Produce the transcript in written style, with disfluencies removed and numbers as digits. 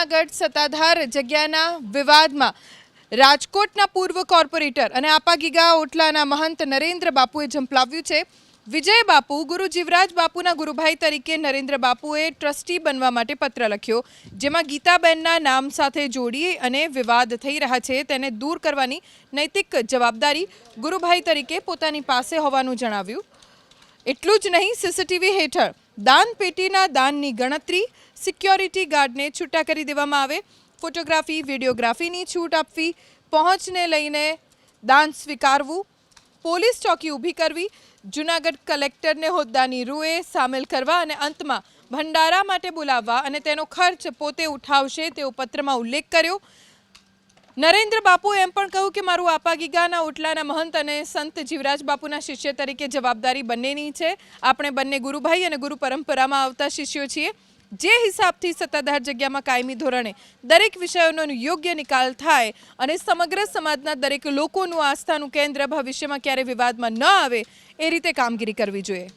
જૂનાગઢ સત્તાધાર જગ્યાના વિવાદમાં રાજકોટના પૂર્વ કોર્પોરેટર અને આપાગીગા ઓટલાના મહંત નરેન્દ્ર બાપુએ ઝંપલાવ્યું છે। વિજય બાપુ ગુરુ જીવરાજ બાપુના ગુરુભાઈ તરીકે નરેન્દ્ર બાપુએ ટ્રસ્ટી બનવા માટે પત્ર લખ્યો, જેમાં ગીતાબેનના નામ સાથે જોડી અને વિવાદ થઈ રહ્યા છે તેને દૂર કરવાની નૈતિક જવાબદારી ગુરુભાઈ તરીકે પોતાની પાસે હોવાનું જણાવ્યું। એટલું જ નહીં, સીસીટીવી હેઠળ દાન પેટીના દાનની ગણતરી, સિક્યોરિટી ગાર્ડને છૂટા કરી દેવામાં આવે, ફોટોગ્રાફી વિડીયોગ્રાફીની છૂટ આપવી, પહોંચને લઈને દાન સ્વીકારવું, પોલીસ ચોકી ઊભી કરવી, જૂનાગઢ કલેક્ટરને હોદ્દાની રૂએ સામેલ કરવા અને અંતમાં ભંડારા માટે બોલાવવા અને તેનો ખર્ચ પોતે ઉઠાવશે તેવો પત્રમાં ઉલ્લેખ કર્યો। નરેન્દ્ર બાપુએ એમ પણ કહ્યું કે મારું આપાગીગાના ઓટલાના મહંત અને સંત જીવરાજ બાપુના શિષ્ય તરીકે જવાબદારી બંનેની છે। આપણે બંને ગુરુભાઈ અને ગુરુ પરંપરામાં આવતા શિષ્યો છીએ। જે હિસાબથી સત્તાધાર જગ્યામાં કાયમી ધોરણે દરેક વિષયોનો યોગ્ય નિકાલ થાય અને સમગ્ર સમાજના દરેક લોકોનું આસ્થાનું કેન્દ્ર ભવિષ્યમાં ક્યારે વિવાદમાં ન આવે એ રીતે કામગીરી કરવી જોઈએ।